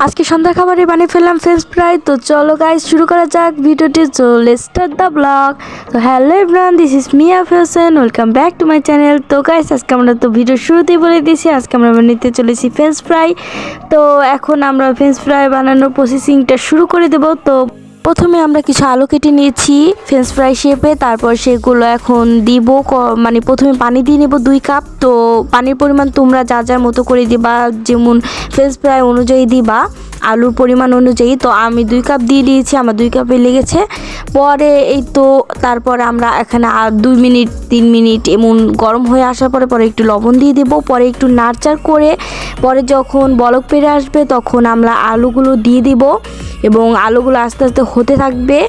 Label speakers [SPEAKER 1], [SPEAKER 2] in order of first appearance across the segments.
[SPEAKER 1] আজকে সন্ধ্যা খাবারে বানিয়ে ফেললাম ফ্রেঞ্চ ফ্রাই। তো চলো গাইস শুরু করা যাক ভিডিওটি। So let's start the vlog. তো hello everyone, this is Mia Fashion, welcome back to my channel. তো গাইস আজকে আমরা তো ভিডিও শুরুতেই বলে দিয়েছি আজকে আমরা বানাতে চলেছি ফ্রেঞ্চ ফ্রাই। তো এখন আমরা ফ্রেঞ্চ ফ্রাই বানানোর প্রসেসিংটা শুরু করে দেব। তো প্রথমে আমরা কিছু আলু কেটে নিয়েছি ফ্রেঞ্চ ফ্রাই শেপে, তারপর সেগুলো এখন দিব মানে প্রথমে পানি দিয়ে নেব 2 কাপ। তো পানির পরিমাণ তোমরা যার যার মতো করে দিবা, যেমন ফ্রেঞ্চ ফ্রাই অনুযায়ী দিবা, আলুর পরিমাণ অনুযায়ী। তো আমি 2 কাপ দিয়ে দিয়েছি, আমার 2 কাপে লেগেছে। পরে এই তো তারপরে আমরা এখানে 2 মিনিট 3 মিনিট এমন গরম হয়ে আসার পরে একটু লবণ দিয়ে দেবো, পরে একটু নাড়চাড় করে পরে যখন বলক পেরে আসবে তখন আমরা আলুগুলো দিয়ে দিব এবং আলুগুলো আস্তে আস্তে হতে থাকবে।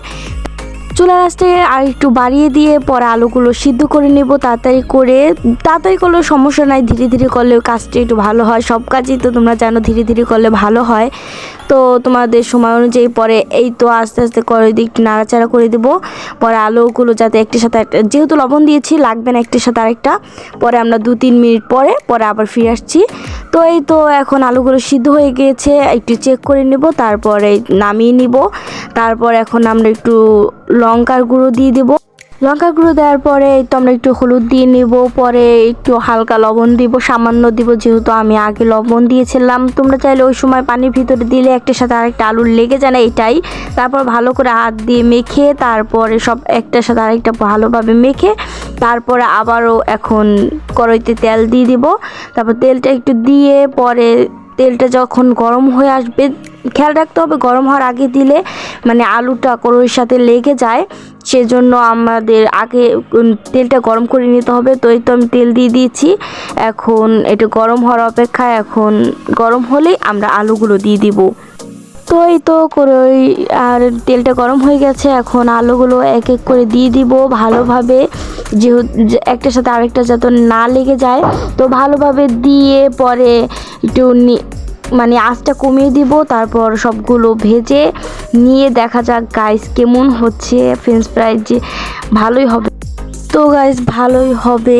[SPEAKER 1] চুলার আঁচটা আর একটু বাড়িয়ে দিয়ে পরে আলুগুলো সিদ্ধ করে নেব তাড়াতাড়ি করলেও সমস্যা নাই, ধীরে ধীরে করলেও কাজটা একটু ভালো হয়। সব কাজই তো তোমরা জানো ধীরে ধীরে করলে ভালো হয়। তো তোমাদের সময় অনুযায়ী পরে এই তো আস্তে আস্তে করে একটু নাড়াচাড়া করে দেবো। পরে আলুগুলো যাতে একটির সাথে একটা, যেহেতু লবণ দিয়েছি লাগবে না একটির সাথে আরেকটা। পরে আমরা 2-3 মিনিট পরে আবার ফিরে আসছি। তো এই তো এখন আলুগুলো সিদ্ধ হয়ে গিয়েছে, একটু চেক করে নেব, তারপরে নামিয়ে নিব। তারপর এখন আমরা একটু লঙ্কার গুঁড়ো দিয়ে দেবো। লঙ্কার গুঁড়ো দেওয়ার পরে তো আমরা একটু হলুদ দিয়ে নেব, পরে একটু হালকা লবণ দিব, সামান্য দিব, যেহেতু আমি আগে লবণ দিয়েছিলাম। তোমরা চাইলে ওই সময় পানির ভিতরে দিলে একটার সাথে আরেকটা আলুর লেগে যায় না, এটাই। তারপর ভালো করে হাত দিয়ে মেখে তারপরে সব একটার সাথে আরেকটা ভালোভাবে মেখে তারপরে আবারও এখন কড়াইতে তেল দিয়ে দিব। তারপর তেলটা একটু দিয়ে পরে তেলটা যখন গরম হয়ে আসবে, খেয়াল রাখতে হবে গরম হওয়ার আগে দিলে মানে আলুটা কড়াইয়ের সাথে লেগে যায়, সেজন্য আমাদের আগে তেলটা গরম করে নিতে হবে। তো এই তো আমি তেল দিয়ে দিয়েছি, এখন একটু গরম হওয়ার অপেক্ষায়, এখন গরম হলেই আমরা আলুগুলো দিয়ে দিব। তো এই তো কড়াই আর তেলটা গরম হয়ে গেছে, এখন আলুগুলো এক এক করে দিয়ে দিব ভালোভাবে, যেহেতু একটার সাথে আরেকটা যাতে না লেগে যায়। তো ভালোভাবে দিয়ে পরে একটু মানে আঁচটা কমিয়ে দিব, তারপর সবগুলো ভেজে নিয়ে দেখা যাক গাইস কেমন হচ্ছে ফ্রেঞ্চ ফ্রাই। যে ভালোই হবে, তো গাইস ভালোই হবে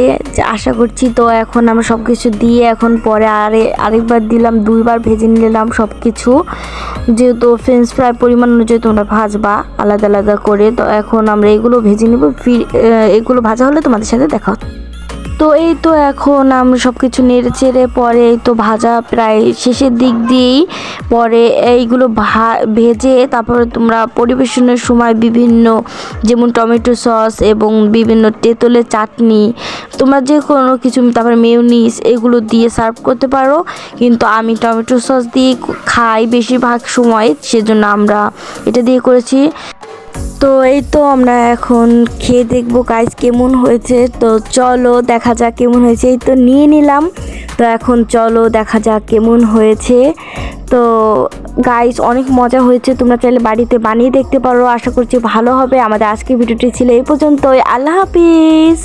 [SPEAKER 1] আশা করছি। তো এখন আমরা সব কিছু দিয়ে এখন পরে আরেকবার দিলাম, 2বার ভেজে নিলাম সব কিছু, যেহেতু ফ্রেঞ্চ ফ্রাই পরিমাণ অনুযায়ী তোমরা ভাজবা আলাদা আলাদা করে। তো এখন আমরা এগুলো ভেজে নেব, এগুলো ভাজা হলে তোমাদের সাথে দেখা হচ্ছে। তো এই তো এখন আমরা সব কিছু নেড়ে চেড়ে পরে এই তো ভাজা প্রায় শেষের দিক দিয়েই, পরে এইগুলো ভেজে তারপরে তোমরা পরিবেশনের সময় বিভিন্ন যেমন টমেটো সস এবং বিভিন্ন তেঁতুলের চাটনি, তোমরা যে কোনো কিছু, তারপরে মেয়োনিজ এগুলো দিয়ে সার্ভ করতে পারো। কিন্তু আমি টমেটো সস দিয়ে খাই বেশিরভাগ সময়, সেজন্য আমরা এটা দিয়ে করেছি। তো এই তো আমরা এখন খেয়ে দেখবো গাইস কেমন হয়েছে। তো চলো দেখা যাক কেমন হয়েছে। এই তো নিয়ে নিলাম, তো এখন চলো দেখা যাক কেমন হয়েছে। তো গাইস অনেক মজা হয়েছে, তোমরা চাইলে বাড়িতে বানিয়ে দেখতে পারো, আশা করছি ভালো হবে। আমাদের আজকের ভিডিওটি ছিল এই পর্যন্তই। আল্লাহ হাফিজ।